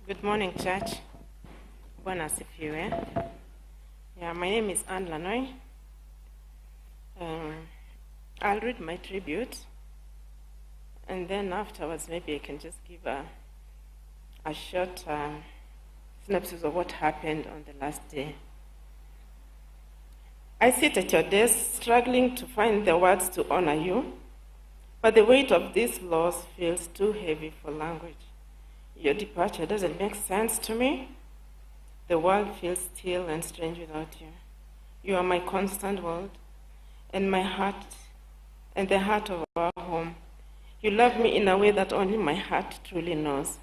Good morning, church. Bwana asifiwe. Yeah, my name is Anne Lanoy. I'll read my tribute, and then afterwards maybe I can just give a short synopsis of what happened on the last day. I sit at your desk struggling to find the words to honor you, but the weight of this loss feels too heavy for language. Your departure doesn't make sense to me. The world feels still and strange without you. You are my constant world, and my heart, and the heart of our home. You love me in a way that only my heart truly knows,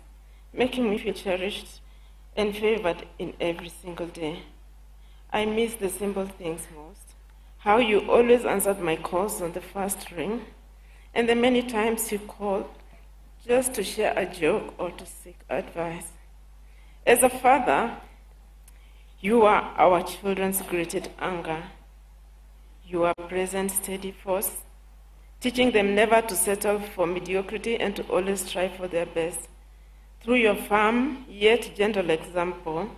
making me feel cherished and favored in every single day. I miss the simple things most. How you always answered my calls on the first ring, and the many times you called just to share a joke or to seek advice. As a father, you are our children's greatest anger. You are present, steady force, teaching them never to settle for mediocrity and to always strive for their best. Through your firm yet gentle example,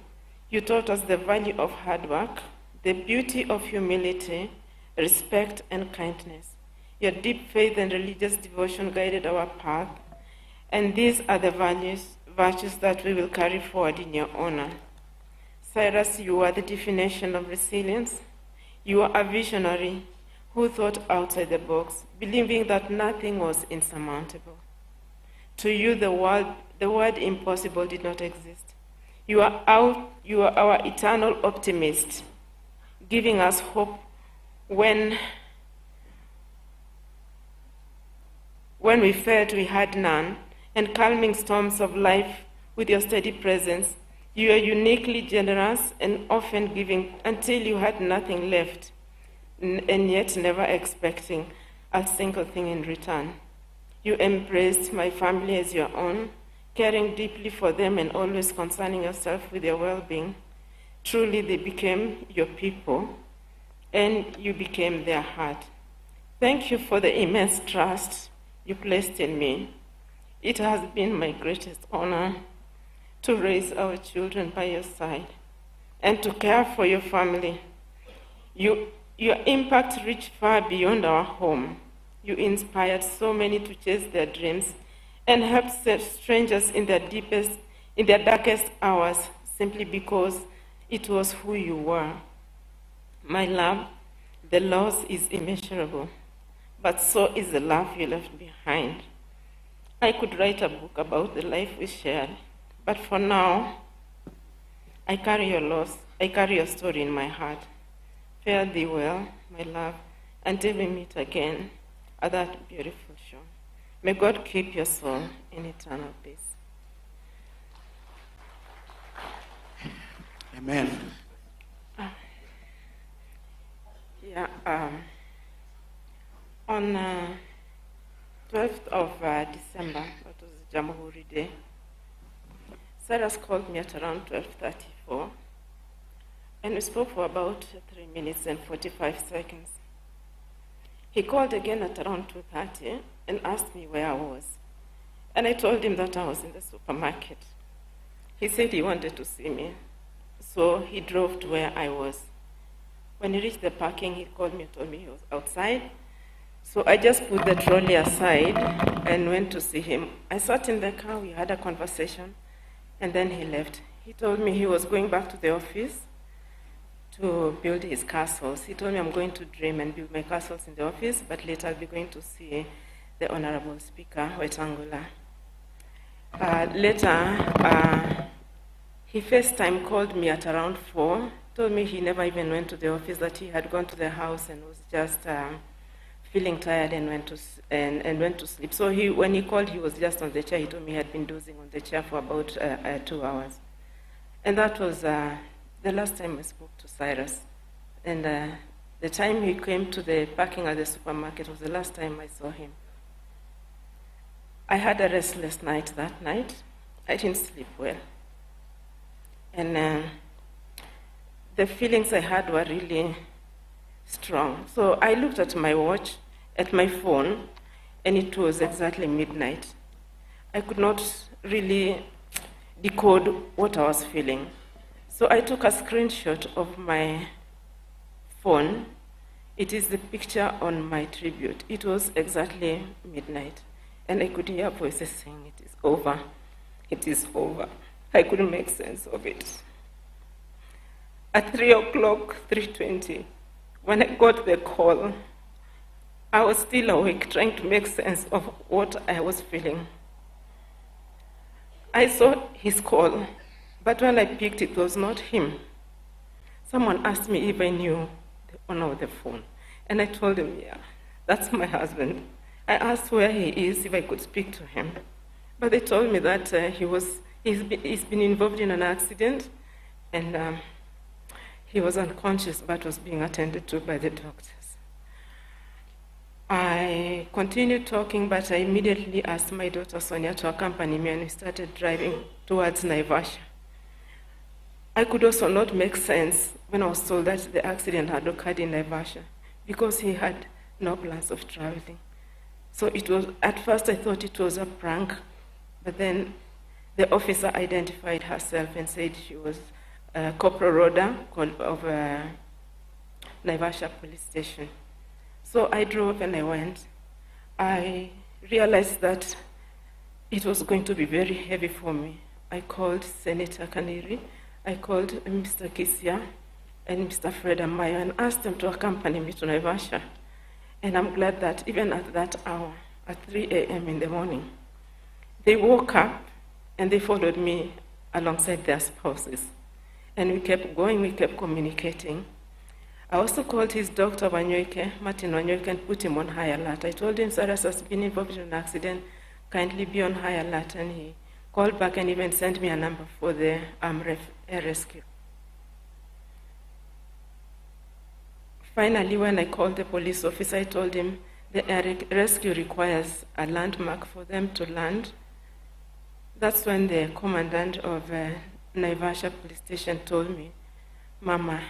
you taught us the value of hard work, the beauty of humility, respect, and kindness. Your deep faith and religious devotion guided our path, and these are the virtues that we will carry forward in your honor. Cyrus, you are the definition of resilience. You are a visionary who thought outside the box, believing that nothing was insurmountable. To you, the word impossible did not exist. You are our eternal optimist, giving us hope when we felt we had none, and calming storms of life with your steady presence. You are uniquely generous and often giving until you had nothing left, and yet never expecting a single thing in return. You embraced my family as your own, caring deeply for them and always concerning yourself with their well-being. Truly, they became your people, and you became their heart. Thank you for the immense trust you placed in me. It has been my greatest honor to raise our children by your side and to care for your family. Your impact reached far beyond our home. You inspired so many to chase their dreams and helped save strangers in their darkest hours simply because it was who you were. My love, the loss is immeasurable, but so is the love you left behind. I could write a book about the life we shared, but for now, I carry your loss, I carry your story in my heart. Fare thee well, my love, until we meet again at that beautiful shore. May God keep your soul in eternal peace. Amen. On 12th of December, that was Jamhuri Day, Cyrus called me at around 12:34, and we spoke for about 3 minutes and 45 seconds. He called again at around 2:30 and asked me where I was, and I told him that I was in the supermarket. He said he wanted to see me, so he drove to where I was. When he reached the parking, he called me and told me he was outside. So I just put the trolley aside and went to see him. I sat in the car, we had a conversation, and then he left. He told me he was going back to the office to build his castles. He told me I'm going to dream and build my castles in the office, but later I'll be going to see the Honorable Speaker, Wetangula. Later, he FaceTime called me at around 4, told me he never even went to the office, that he had gone to the house and was just feeling tired and went to sleep. So when he called, he was just on the chair. He told me he had been dozing on the chair for about 2 hours. And that was the last time I spoke to Cyrus. And the time he came to the parking at the supermarket was the last time I saw him. I had a restless night that night. I didn't sleep well. And the feelings I had were really strong. So I looked at my watch, at my phone, and it was exactly midnight. I could not really decode what I was feeling. So I took a screenshot of my phone. It is the picture on my tribute. It was exactly midnight, and I could hear voices saying, "It is over, it is over." I couldn't make sense of it. At 3 o'clock, 3:20, when I got the call, I was still awake, trying to make sense of what I was feeling. I saw his call, but when I picked, it was not him. Someone asked me if I knew the owner of the phone, and I told him, "Yeah, that's my husband." I asked where he is, if I could speak to him, but they told me that he's been involved in an accident, and he was unconscious but was being attended to by the doctors. I continued talking, but I immediately asked my daughter Sonia to accompany me, and we started driving towards Naivasha. I could also not make sense when I was told that the accident had occurred in Naivasha, because he had no plans of traveling. So it was, at first I thought it was a prank, but then the officer identified herself and said she was Corporal Rhoda of Naivasha Police Station. So I drove and I went. I realized that it was going to be very heavy for me. I called Senator Kaniri, I called Mr. Kisia and Mr. Fred Amayo and asked them to accompany me to Naivasha. And I'm glad that even at that hour, at 3 a.m. in the morning, they woke up and they followed me alongside their spouses. And we kept going, we kept communicating. I also called his doctor, Martin Wanyoike, and put him on high alert. I told him Cyrus has been involved in an accident, kindly be on high alert. And he called back and even sent me a number for the air rescue. Finally, when I called the police officer, I told him the air rescue requires a landmark for them to land. That's when the commandant of Naivasha Police Station told me, "Mama,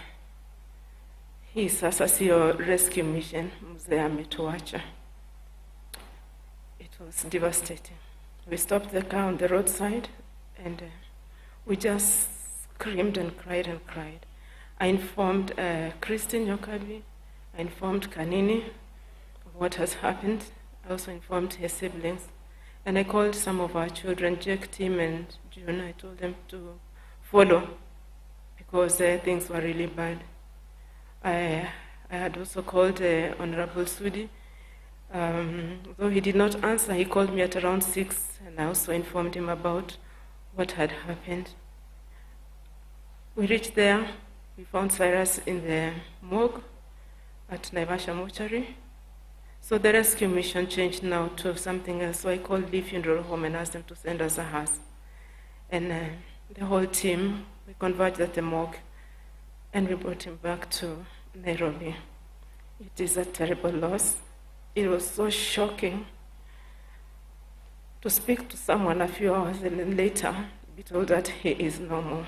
hii sasa siyo rescue mission, mzee ametuacha." It was devastating. We stopped the car on the roadside and we just screamed and cried and cried. I informed Christine Nyokabi, I informed Kanini of what has happened. I also informed her siblings. And I called some of our children, Jake, Tim, and June. I told them to follow because things were really bad. I had also called Honorable Sudi. Though he did not answer, he called me at around 6, and I also informed him about what had happened. We reached there. We found Cyrus in the morgue at Naivasha Mortuary. So the rescue mission changed now to something else. So I called Lee Funeral Home and asked them to send us a hearse. And the whole team, we converged at the morgue, and we brought him back to Nairobi. It is a terrible loss. It was so shocking to speak to someone a few hours and then later be told that he is no more.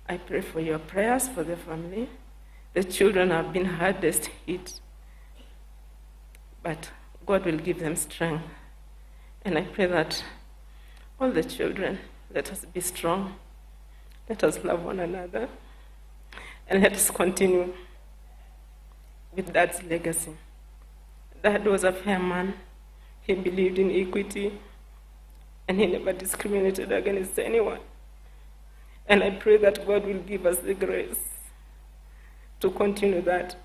I pray for your prayers for the family. The children have been hardest hit, but God will give them strength. And I pray that all the children, let us be strong, let us love one another, and let us continue with Dad's legacy. Dad was a fair man. He believed in equity, and he never discriminated against anyone. And I pray that God will give us the grace to continue that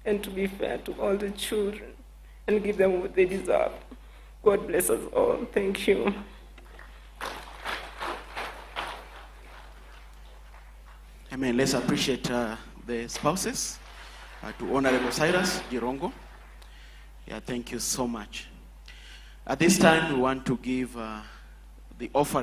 and to be fair to all the children and give them what they deserve. God bless us all. Thank you. Amen. Let's appreciate the spouses. To Honorable Cyrus Jirongo. Yeah, thank you so much. At this time, we want to give the offering.